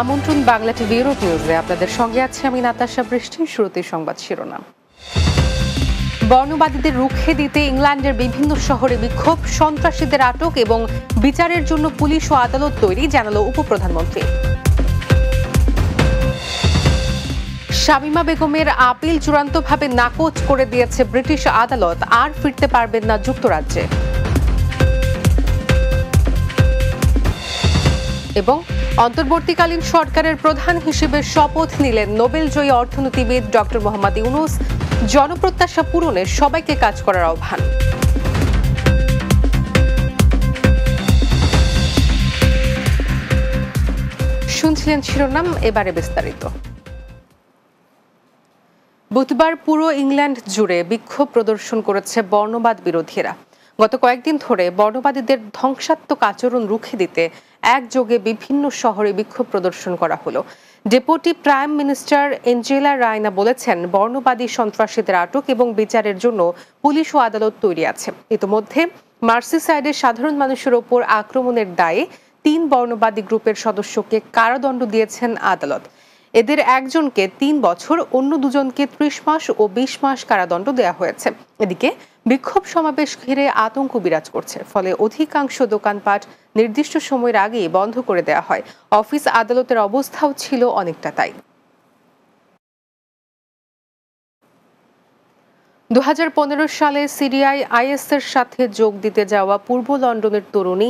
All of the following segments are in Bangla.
আমন্ত্রণ বাংলা টিভি ইউরোপ নিউজে আপনাদের সঙ্গে আছে আমি নাতাশা বৃষ্টি। শুরুতে সংবাদ শিরোনাম। বর্ণবাদীদের রুখে দিতে ইংল্যান্ডের বিভিন্ন শহরে বিক্ষোভ, সন্ত্রাসীদের আটক এবং বিচারের জন্য পুলিশ ও আদালত তৈরি, জানালো উপপ্রধানমন্ত্রী। শামীমা বেগমের আপিল চূড়ান্তভাবে নাকচ করে দিয়েছে ব্রিটিশ আদালত, আর ফিরতে পারবেন না যুক্তরাজ্যে। এবং অন্তর্বর্তীকালীন সরকারের প্রধান হিসেবে শপথ নিলেন নোবেলজয়ী অর্থনীতিবিদ ডক্টর মোহাম্মদ ইউনূস। জনপ্রত্যাশা পূরণে সবাইকে কাজ করার আহ্বান। শুনছিলেন শিরোনাম, এবারে বিস্তারিত। বুধবার পুরো ইংল্যান্ড জুড়ে বিক্ষোভ প্রদর্শন করেছে বর্ণবাদ বিরোধীরা। গত কয়েকদিন ধরে বর্ণবাদীদের ধ্বংসাত্মক আচরণ রুখে দিতে একযোগে বিভিন্ন শহরে বিক্ষোভ প্রদর্শন করা হলো। Deputy prime minister Angela Raina বলেছেন, বর্ণবাদী সন্ত্রাসীদের আটক এবং বিচারের জন্য পুলিশ ও আদালত তৈরি আছে। ইতিমধ্যে মার্সিসাইডের সাধারণ মানুষের ওপর আক্রমণের দায়ে 3 বর্ণবাদী গ্রুপের সদস্যকে কারাদণ্ড দিয়েছেন আদালত। এদের একজনকে 3 বছর, অন্য দুজনকে 30 মাস ও 20 মাস কারাদণ্ড দেওয়া হয়েছে। এদিকে বিক্ষোভ সমাবেশ ঘিরে আতঙ্ক বিরাজ করছে, ফলে অধিকাংশ দোকানপাট নির্দিষ্ট সময়ের আগেই বন্ধ করে দেওয়া হয়। অফিস আদালতের অবস্থাও ছিল অনেকটা তাই। 2015 সালে সিরিয়ায় আইএসের সাথে যোগ দিতে যাওয়া পূর্ব লন্ডনের তরুণী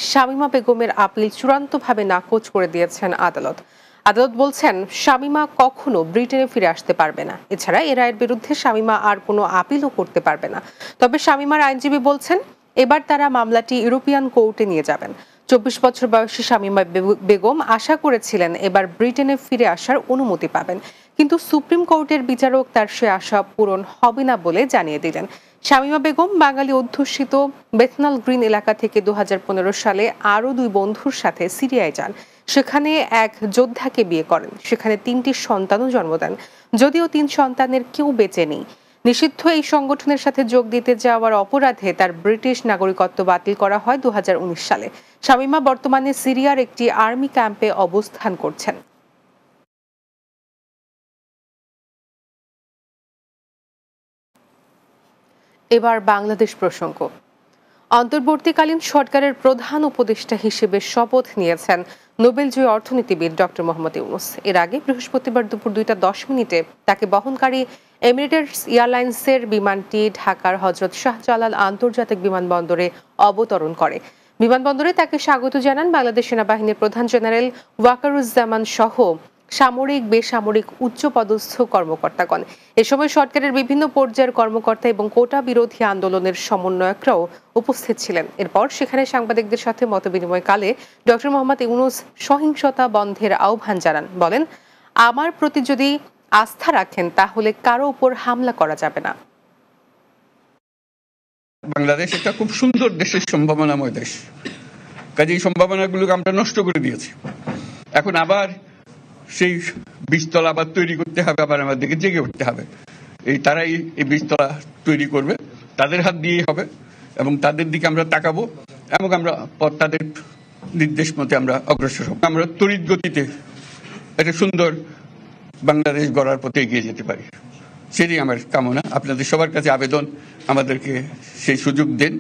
শামীমা বেগমের আপিল চূড়ান্তভাবে নাকচ করে দিয়েছেন আদালত। আদালত বলছেন, শামীমা কখনো ব্রিটেনে ফিরে আসতে পারবে না। এছাড়া এ রায়ের বিরুদ্ধে শামীমা আর কোনো আপিলও করতে পারবে না। তবে শামীমার আইনজীবী বলছেন, এবার তারা মামলাটি ইউরোপিয়ান কোর্টে নিয়ে যাবেন। 24 বছর বয়সী শামীমা বেগম আশা করেছিলেন এবার ব্রিটেনে ফিরে আসার অনুমতি পাবেন, কিন্তু সুপ্রিম কোর্টের বিচারক তার সে আশা পূরণ হবে না বলে জানিয়ে দিলেন। শামীমা বেগম বাঙালি অধ্যুষিত বেথনাল গ্রিন এলাকা থেকে 2015 সালে আরও 2 বন্ধুর সাথে সিরিয়ায় যান। সেখানে এক যোদ্ধাকে বিয়ে করেন, সেখানে 3টি সন্তানও জন্ম দেন। যদিও 3 সন্তানের কেউ বেঁচে নেই। নিষিদ্ধ এই সংগঠনের সাথে যোগ দিতে যাওয়ার অপরাধে তার ব্রিটিশ নাগরিকত্ব বাতিল করা হয় 2019 সালে। শামীমা বর্তমানে সিরিয়ার একটি আর্মি ক্যাম্পে অবস্থান করছেন। এবার বাংলাদেশ প্রসঙ্গ। অন্তর্বর্তীকালীন সরকারের প্রধান উপদেষ্টা হিসেবে শপথ নিয়েছেন নোবেলজয়ী অর্থনীতিবিদ ডক্টর মোহাম্মদ ইউনূস। এর আগে বৃহস্পতিবার দুপুর 2:10 তাকে বহনকারী এমিরেটস এয়ারলাইন্সের বিমানটি ঢাকার হযরত শাহজালাল আন্তর্জাতিক বিমানবন্দরে অবতরণ করে। বিমানবন্দরে তাকে স্বাগত জানান বাংলাদেশ সেনাবাহিনীর প্রধান জেনারেল ওয়াকারুজ্জামান সহ সামরিক, বেসামরিক উচ্চপদস্থ কর্মকর্তাগণ। এ সময় সরকারের বিভিন্ন পর্যায়ের কর্মকর্তা এবং কোটা বিরোধী আন্দোলনের সমন্বয়করাও উপস্থিত ছিলেন। এরপর সেখানে সাংবাদিকদের সাথে মতবিনিময়কালে ডক্টর মোহাম্মদ ইউনূস সহিংসতা বন্ধের আহ্বান জানান। বলেন, আমার প্রতি যদি আস্থা রাখেন তাহলে কারো উপর হামলা করা যাবে না। বাংলাদেশ একটা খুব সুন্দর দেশের সম্ভাবনাময় দেশ, কাজে এই সম্ভাবনাগুলোকে আমরা নষ্ট করে দিয়েছি। এখন আবার সেই বীজতলা আবার তৈরি করতে হবে, আবার আমাদেরকে জেগে উঠতে হবে। তারাই এই বীজতলা তৈরি করবে, তাদের হাত দিয়েই হবে এবং তাদের দিকে আমরা তাকাবো এবং আমরা তাদের নির্দেশ মতে আমরা অগ্রসর হব। আমরা তড়িৎ গতিতে একটা সুন্দর বাংলাদেশ গড়ার পথে এগিয়ে যেতে পারি, সেটাই আমার কামনা। আপনাদের সবার কাছে আবেদন, আমাদেরকে সেই সুযোগ দেন।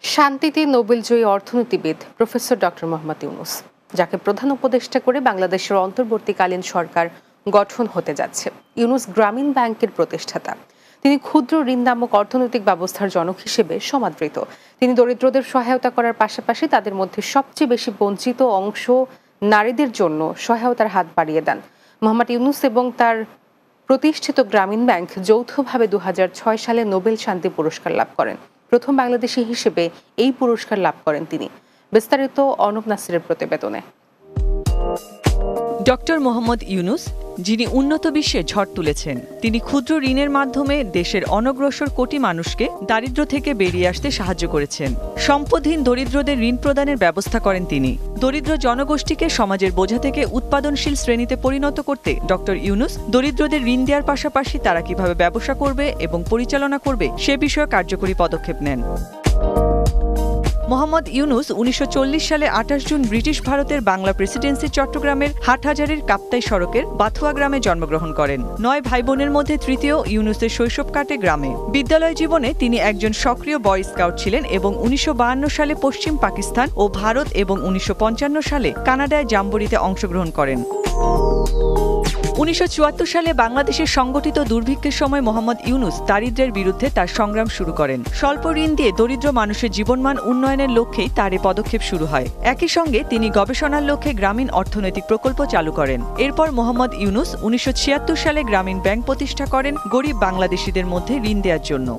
শান্তিতে নোবেলজয়ী অর্থনীতিবিদ প্রফেসর ডক্টর মোহাম্মদ ইউনূস, যাকে প্রধান উপদেষ্টা করে বাংলাদেশের অন্তর্বর্তীকালীন সরকার গঠন হতে যাচ্ছে। ইউনূস গ্রামীণ ব্যাংকের প্রতিষ্ঠাতা। তিনি ক্ষুদ্র ঋণ নামক অর্থনৈতিক ব্যবস্থার জনক হিসেবে সমাদৃত। তিনি দরিদ্রদের সহায়তা করার পাশাপাশি তাদের মধ্যে সবচেয়ে বেশি বঞ্চিত অংশ নারীদের জন্য সহায়তার হাত বাড়িয়ে দেন। মোহাম্মদ ইউনূস এবং তার প্রতিষ্ঠিত গ্রামীণ ব্যাংক যৌথভাবে 2006 সালে নোবেল শান্তি পুরস্কার লাভ করেন। প্রথম বাংলাদেশী হিসেবে এই পুরস্কার লাভ করেন তিনি। বিস্তারিত অর্ণব নাসিরের প্রতিবেদনে। ডক্টর মোহাম্মদ ইউনূস, যিনি উন্নত বিশ্বে ঝড় তুলেছেন, তিনি ক্ষুদ্র ঋণের মাধ্যমে দেশের অনগ্রসর কোটি মানুষকে দারিদ্র্য থেকে বেরিয়ে আসতে সাহায্য করেছেন। সম্পদহীন দরিদ্রদের ঋণ প্রদানের ব্যবস্থা করেন তিনি। দরিদ্র জনগোষ্ঠীকে সমাজের বোঝা থেকে উৎপাদনশীল শ্রেণীতে পরিণত করতে ডক্টর ইউনূস দরিদ্রদের ঋণ দেওয়ার পাশাপাশি তারা কিভাবে ব্যবসা করবে এবং পরিচালনা করবে সে বিষয়ে কার্যকরী পদক্ষেপ নেন। মোহাম্মদ ইউনুস ১৯৪০ সালে ২৮ জুন ব্রিটিশ ভারতের বাংলা প্রেসিডেন্সি চট্টগ্রামের হাটহাজারীর কাপ্তাই সড়কের বাথুয়া গ্রামে জন্মগ্রহণ করেন। ৯ ভাই বোনের মধ্যে তৃতীয় ইউনুসের শৈশব কাটে গ্রামে। বিদ্যালয় জীবনে তিনি একজন সক্রিয় বয় স্কাউট ছিলেন এবং ১৯৫২ সালে পশ্চিম পাকিস্তান ও ভারত এবং ১৯৫৫ সালে কানাডায় জাম্বরিতে অংশগ্রহণ করেন। ১৯৭৪ সালে বাংলাদেশের সংগঠিত দুর্ভিক্ষের সময় মোহাম্মদ ইউনুস দারিদ্র্যের বিরুদ্ধে তার সংগ্রাম শুরু করেন। স্বল্প ঋণ দিয়ে দরিদ্র মানুষের জীবনমান উন্নয়নের লক্ষ্যেই তার এ পদক্ষেপ শুরু হয়। একই সঙ্গে তিনি গবেষণার লক্ষ্যে গ্রামীণ অর্থনৈতিক প্রকল্প চালু করেন। এরপর মোহাম্মদ ইউনুস ১৯৭৬ সালে গ্রামীণ ব্যাংক প্রতিষ্ঠা করেন গরিব বাংলাদেশিদের মধ্যে ঋণ দেওয়ার জন্য।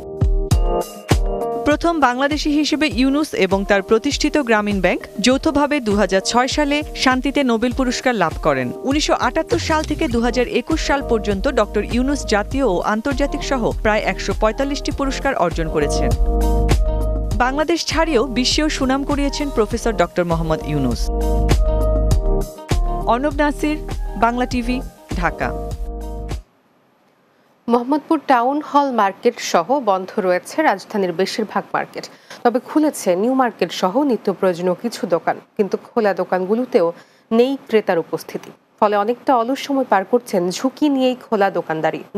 প্রথম বাংলাদেশী হিসেবে ইউনুস এবং তার প্রতিষ্ঠিত গ্রামীণ ব্যাংক যৌথভাবে ২০০৬ সালে শান্তিতে নোবেল পুরস্কার লাভ করেন। ১৯৭৮ সাল থেকে ২০২১ সাল পর্যন্ত ড ইউনুস জাতীয় ও আন্তর্জাতিক সহ প্রায় ১৪৫টি পুরস্কার অর্জন করেছেন। বাংলাদেশ ছাড়িয়েও বিশ্বেও সুনাম কুড়িয়েছেন প্রফেসর ড Mohammad Yunus. Arnab Nasir, Bangla TV, Dhaka. Mohammadpur town hall market সহ বন্ধ রয়েছে রাজধানীর বেশিরভাগ মার্কেট, তবে খুলেছে নিউ মার্কেট সহ নিত্য প্রয়োজনীয় কিছু দোকান, কিন্তু খোলা দোকানগুলোতেও নেই ক্রেতার উপস্থিতি। ফলে অনেকটা অলস সময় পার করছেন ঝুঁকি নিয়েই খোলা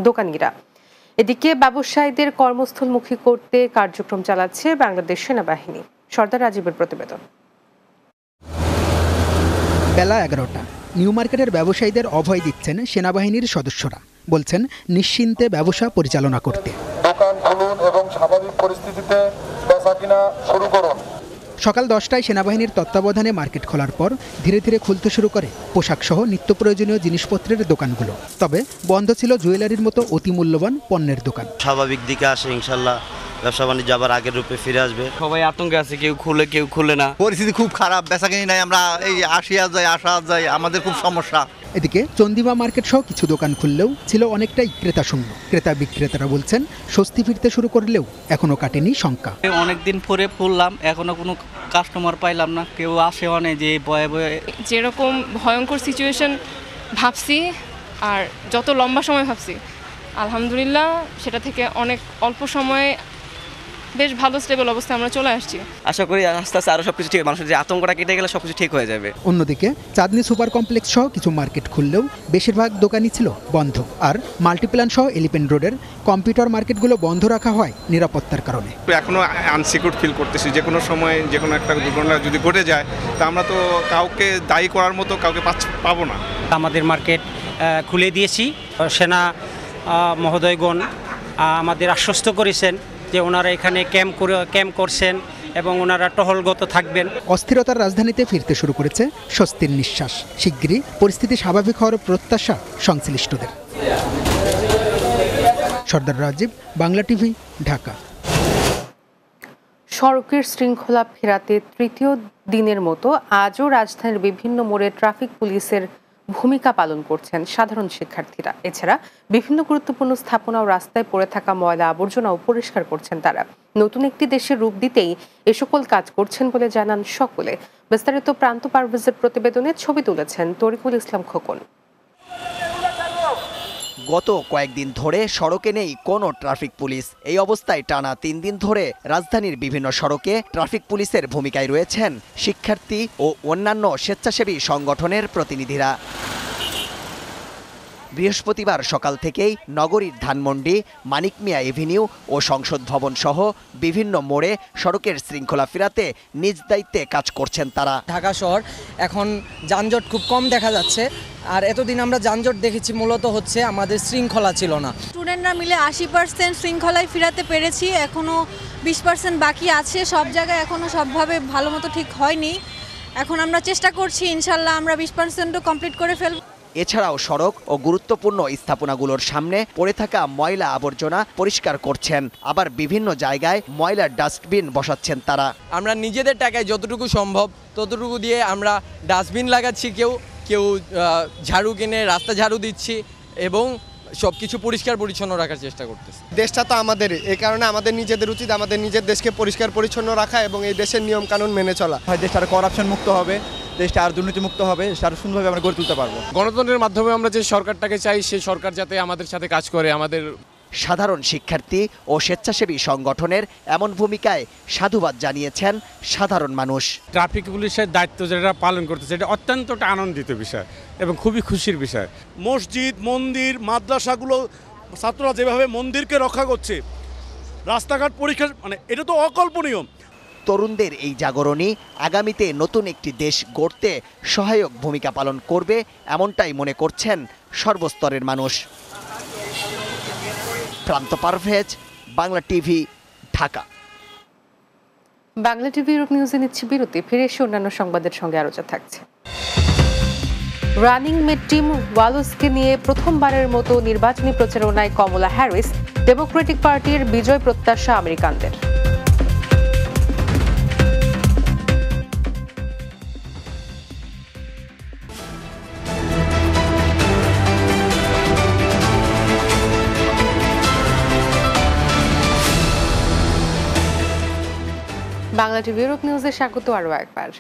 দোকানিরা। এদিকে ব্যবসায়ীদের কর্মস্থলমুখী করতে কার্যক্রম চালাচ্ছে বাংলাদেশ সেনাবাহিনী। সর্দার রাজীবের প্রতিবেদন। বেলা ১১টা, নিউ মার্কেটের ব্যবসায়ীদের অভয় দিচ্ছেন সেনাবাহিনীর সদস্যরা। বলছেন নিশ্চিন্তে ব্যবসা পরিচালনা করতে। দোকান খুলুন এবং স্বাভাবিক পরিস্থিতিতে বেচাকেনা শুরু করুন। সকাল 10টায় সেনাবাহিনীর তত্ত্বাবধানে মার্কেট খোলার পর ধীরে ধীরে খুলতে শুরু করে পোশাক সহ নিত্য প্রয়োজনীয় জিনিসপত্রের দোকানগুলো। তবে বন্ধ ছিল জুয়েলারির মতো অতি মূল্যবান পণ্যের দোকান। স্বাভাবিক দিকে আসে, ইনশাল্লাহ ব্যবসা বাণিজ্য আবার আগের রূপে ফিরে আসবে। সবাই আতঙ্কে আছে, কেউ খুলে কেউ খুলে না। পরিস্থিতি খুব খারাপ, বেচাকেনি নাই, আমরা এই আসা যায়, আমাদের খুব সমস্যা। এদিকে চন্দিমা মার্কেট সহ কিছু দোকান খুললেও ছিল অনেকটাই ক্রেতা শূন্য। ক্রেতা বিক্রেতারা বলছেন স্বস্তি ফিরতে শুরু করলেও এখনো কাটেনি শঙ্কা। অনেকদিন পরে ফুললাম, এখনো কোনো কাস্টমার পাইলাম না, কেউ আসে অনেক যে বয়ে বয়ে। যেরকম ভয়ঙ্কর সিচুয়েশন ভাবছি আর যত লম্বা সময় ভাবছি, আলহামদুলিল্লাহ সেটা থেকে অনেক অল্প সময়ে বেশ ভালো স্টেবল অবস্থায় আমরা চলে আসছি। আশা করি আস্তে আস্তে আরো সবকিছু ঠিক, মানুষের যে আতঙ্কটা কেটে গেলে সবকিছু ঠিক হয়ে যাবে। অন্যদিকে চাঁদনী সুপার কমপ্লেক্স সহ কিছু মার্কেট খুললেও বেশিরভাগ দোকানই ছিল বন্ধ। আর মাল্টিপ্ল্যান সহ এলিফ্যান্ট রোডের কম্পিউটার মার্কেটগুলো বন্ধ রাখা হয় নিরাপত্তার কারণে। এখনো আনসিকিউর ফিল করতেছি, যে কোনো সময় যে কোনো একটা দুর্ঘটনা যদি ঘটে যায় তা আমরা তো কাউকে দায়ী করার মতো কাউকে পাবো না। আমাদের মার্কেট খুলে দিয়েছি। সেনা মহোদয়গণ আমাদের আশ্বস্ত করেছেন যে ওনারা এখানে ক্যাম্প করছেন এবং ওনারা টহলগত থাকবেন। অস্থিরতার রাজধানীতে ফিরতে শুরু করেছে স্বস্তির নিঃশ্বাস। শিগগিরই পরিস্থিতি স্বাভাবিক হওয়ার প্রত্যাশা সংশ্লিষ্টদের। সর্দার রাজীব, বাংলা টিভি, ঢাকা। সড়কের শৃঙ্খলা ফেরাতে তৃতীয় দিনের মতো আজও রাজধানীর বিভিন্ন মোড়ে ট্রাফিক পুলিশের ভূমিকা পালন করছেন সাধারণ শিক্ষার্থীরা। এছাড়া বিভিন্ন গুরুত্বপূর্ণ স্থাপনা ও রাস্তায় পড়ে থাকা ময়লা আবর্জনাও পরিষ্কার করছেন তারা। নতুন একটি দেশের রূপ দিতেই এ সকল কাজ করছেন বলে জানান সকলে। বিস্তারিত প্রান্ত পারভেজের প্রতিবেদনে ছবি তুলেছেন তরিকুল ইসলাম খোকন। গত কয়েকদিন ধরে সড়কে নেই কোনো ট্রাফিক পুলিশ। এই অবস্থায় টানা 3 দিন ধরে রাজধানীর বিভিন্ন সড়কে ট্রাফিক পুলিশের ভূমিকায় রয়েছেন শিক্ষার্থী ও অন্যান্য স্বেচ্ছাসেবী সংগঠনের প্রতিনিধিরা। বৃহস্পতিবার সকাল থেকেই নগরীর ধানমন্ডি, মানিক মিয়া এভিনিউ ও সংসদ ভবন সহ বিভিন্ন মোড়ে সড়কের শৃঙ্খলা ফেরাতে নিজ দায়িত্বে কাজ করছেন তারা। ঢাকা শহর এখন যানজট খুব কম দেখা যাচ্ছে। আর এতদিন আমরা যানজট দেখেছি মূলত হচ্ছে আমাদের শৃঙ্খলা ছিল না। স্টুডেন্টরা মিলে 80% শৃঙ্খলায় ফেরাতে পেরেছি, এখনও 20% বাকি আছে। সব জায়গায় এখনও সবভাবে ভালো মতো ঠিক হয়নি। এখন আমরা চেষ্টা করছি, ইনশাল্লাহ আমরা 20%ও কমপ্লিট করে ফেলব। এছাড়াও সড়ক ও গুরুত্বপূর্ণ স্থাপনাগুলোর সামনে পড়ে থাকা ময়লা আবর্জনা পরিষ্কার করছেন। আবার বিভিন্ন জায়গায় ময়লার ডাস্টবিন বসাচ্ছেন তারা। আমরা নিজেদের টাকায় যতটুকু সম্ভব ততটুকু দিয়ে আমরা ডাস্টবিন লাগাচ্ছি, কেউ ঝাড়ু কিনে রাস্তা ঝাড়ু দিচ্ছি এবং সবকিছু পরিষ্কার পরিচ্ছন্ন রাখার চেষ্টা করতেছি। দেশটা তো আমাদের, এই কারণে আমাদের নিজেদের উচিত আমাদের নিজের দেশকে পরিষ্কার পরিচ্ছন্ন রাখা এবং এই দেশের নিয়ম কানুন মেনে চলা। দেশটা আর করাপশন মুক্ত হবে, দেশটা আর দুর্নীতিমুক্ত হবে, সেটা আরো সুন্দরভাবে আমরা গড়ে তুলতে পারবো। গণতন্ত্রের মাধ্যমে আমরা যে সরকারটাকে চাই, সেই সরকার যাতে আমাদের সাথে কাজ করে, আমাদের সাধারণ শিক্ষার্থী ও স্বেচ্ছাসেবী সংগঠনের এমন ভূমিকায় সাধুবাদ জানিয়েছেন সাধারণ মানুষ। ট্রাফিক পুলিশের দায়িত্ব যেটা পালন করতেছে এটা অত্যন্ত আনন্দিত বিষয় এবং খুবই খুশির বিষয়। মসজিদ, মন্দির, মাদ্রাসাগুলো ছাত্ররা যেভাবে মন্দিরকে রক্ষা করছে, রাস্তাঘাট পরীক্ষা, মানে এটা তো অকল্পনীয়। তরুণদের এই জাগরণই আগামীতে নতুন একটি দেশ গড়তে সহায়ক ভূমিকা পালন করবে এমনটাই মনে করছেন সর্বস্তরের মানুষ। প্রান্ত Parvez, Bangla TV, Dhaka. Bangla TV Europe নিউজে নিচ্ছে বিরতি, ফিরে এসে অন্যান্য সংবাদের সঙ্গে আলোচনা থাকছে। রানিং মেট টিম ওয়ালসকে নিয়ে প্রথমবারের মতো নির্বাচনী প্রচারণায় কমলা হ্যারিস, ডেমোক্রেটিক পার্টির বিজয় প্রত্যাশা আমেরিকানদের। বাংলা টিভি ইউরোপ নিউজে স্বাগত আরও একবার।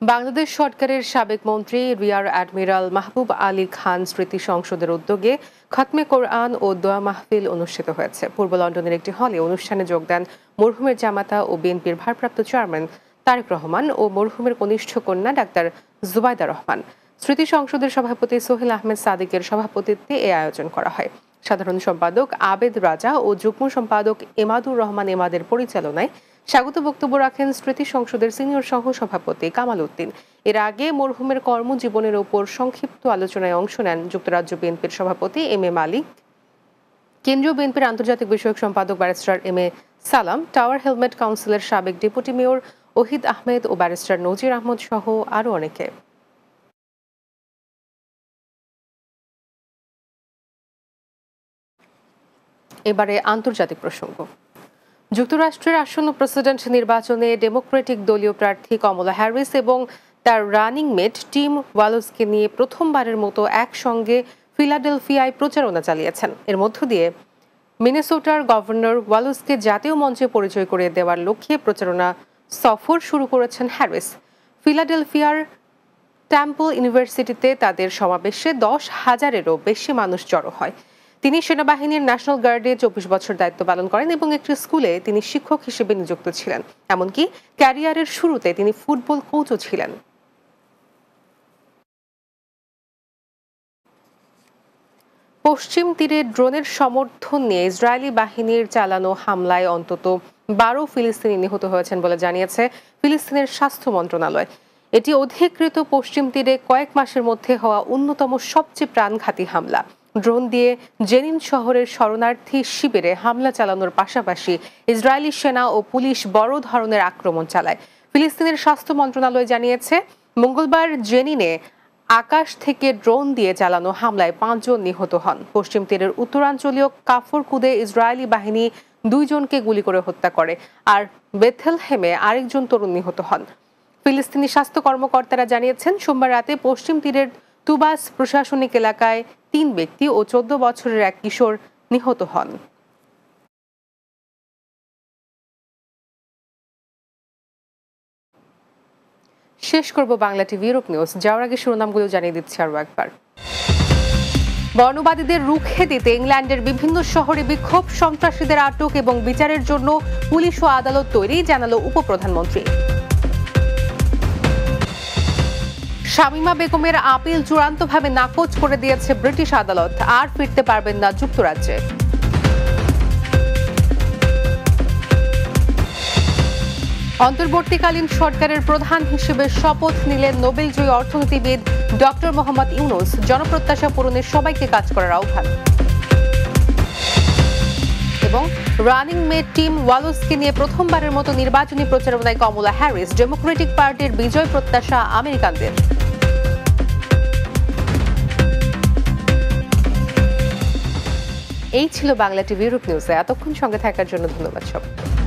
বাংলাদেশ সরকারের সাবেক মন্ত্রী রিয়ার অ্যাডমিরাল মাহবুব আলী খান স্মৃতি সংসদের উদ্যোগে খতমে কোরআন ও দোয়া মাহফিল অনুষ্ঠিত হয়েছে। পূর্ব লন্ডনের একটি হলে অনুষ্ঠানে যোগ দেন মরহুমের জামাতা ও বিএনপির ভারপ্রাপ্ত চেয়ারম্যান তারেক রহমান ও মরহুমের কনিষ্ঠ কন্যা ডাক্তার জুবাইদা রহমান। স্মৃতি সংসদের সভাপতি সোহেল আহমেদ সাদিকের সভাপতিত্বে এ আয়োজন করা হয়। সাধারণ সম্পাদক আবেদ রাজা ও যুগ্ম সম্পাদক এমাদুর রহমান এমাদের পরিচালনায় স্বাগত বক্তব্য রাখেন স্মৃতি সংসদের সিনিয়র সহ সভাপতি কামাল উদ্দিন। এর আগে মরহুমের কর্মজীবনের উপর সংক্ষিপ্ত আলোচনায় অংশ নেন যুক্তরাজ্য বিএনপির সভাপতি এম এ মালিক, কেন্দ্রীয় বিএনপির আন্তর্জাতিক বিষয়ক সম্পাদক ব্যারিস্টার এম এ সালাম, টাওয়ার হেলমেট কাউন্সিলের সাবেক ডেপুটি মেয়র ওহিদ আহমেদ ও ব্যারিস্টার নজির আহমদ সহ আরও অনেকে। এবারে আন্তর্জাতিক প্রসঙ্গ। যুক্তরাষ্ট্রের আসন্ন প্রেসিডেন্ট নির্বাচনে ডেমোক্রেটিক দলীয় প্রার্থী কমলা হ্যারিস এবং তার রানিং মেট টিম ওয়ালসকে নিয়ে প্রথমবারের মতো একসঙ্গে ফিলাডেলফিয়ায় প্রচারণা চালিয়েছেন। এর মধ্য দিয়ে মিনেসোটার গভর্নর ওয়ালসকে জাতীয় মঞ্চে পরিচয় করিয়ে দেওয়ার লক্ষ্যে প্রচারণা সফর শুরু করেছেন হ্যারিস। ফিলাডেলফিয়ার টেম্পল ইউনিভার্সিটিতে তাদের সমাবেশে 10,000-এরও বেশি মানুষ জড়ো হয়। তিনি সেনাবাহিনীর ন্যাশনাল গার্ডে 24 বছর দায়িত্ব পালন করেন এবং একটি স্কুলে তিনি শিক্ষক হিসেবে নিযুক্ত ছিলেন। এমনকি ক্যারিয়ারের শুরুতে তিনি ফুটবল কোচও ছিলেন। পশ্চিম তীরে ড্রোনের সমর্থন নিয়ে ইসরায়েলি বাহিনীর চালানো হামলায় অন্তত 12 ফিলিস্তিনি নিহত হয়েছেন বলে জানিয়েছে ফিলিস্তিনের স্বাস্থ্য মন্ত্রণালয়। এটি অধিকৃত পশ্চিম তীরে কয়েক মাসের মধ্যে হওয়া অন্যতম সবচেয়ে প্রাণঘাতী হামলা। ড্রোন দিয়ে জেনিন শহরের শরণার্থী শিবিরে হামলা চালানোর পাশাপাশি ইসরায়েলি সেনা ও পুলিশ বড় ধরনের আক্রমণ চালায়। ফিলিস্তিনের স্বাস্থ্য মন্ত্রণালয় জানিয়েছে মঙ্গলবার জেনিনে আকাশ থেকে ড্রোন দিয়ে চালানো হামলায় 5 জন নিহত হন। পশ্চিম তীরের উত্তরাঞ্চলীয় কাফর কুদে ইসরায়েলি বাহিনী 2 জনকে গুলি করে হত্যা করে, আর বেথেলহেমে আরেকজন তরুণ নিহত হন। ফিলিস্তিনি স্বাস্থ্য কর্মকর্তারা জানিয়েছেন সোমবার রাতে পশ্চিম তীরের তুবাস প্রশাসনিক এলাকায় 3 ব্যক্তি ও 14 বছরের এক কিশোর নিহত হন। শেষ করব বাংলা টিভি ইউরোপ নিউজ। যাওয়ার আগে শিরোনামগুলো জানিয়ে দিচ্ছি আরও একবার। বর্ণবাদীদের রুখে দিতে ইংল্যান্ডের বিভিন্ন শহরে বিক্ষোভ, সন্ত্রাসীদের আটক এবং বিচারের জন্য পুলিশ ও আদালত তৈরি, জানালো উপপ্রধানমন্ত্রী। শামীমা বেগমের আপিল চূড়ান্তভাবে নাকচ করে দিয়েছে ব্রিটিশ আদালত, আর ফিরতে পারবেন না যুক্তরাজ্যে। অন্তর্বর্তীকালীন সরকারের প্রধান হিসেবে শপথ নিলেন নোবেলজয়ী অর্থনীতিবিদ ডক্টর মোহাম্মদ ইউনূস, জনপ্রত্যাশা পূরণে সবাইকে কাজ করার আহ্বান। এবং রানিং মেট টিম ওয়ালসকে নিয়ে প্রথমবারের মতো নির্বাচনী প্রচারণায় কমলা হ্যারিস, ডেমোক্রেটিক পার্টির বিজয় প্রত্যাশা আমেরিকানদের। এই ছিল বাংলা টিভি ইউরোপ নিউজে। এতক্ষণ সঙ্গে থাকার জন্য ধন্যবাদ সবাইকে।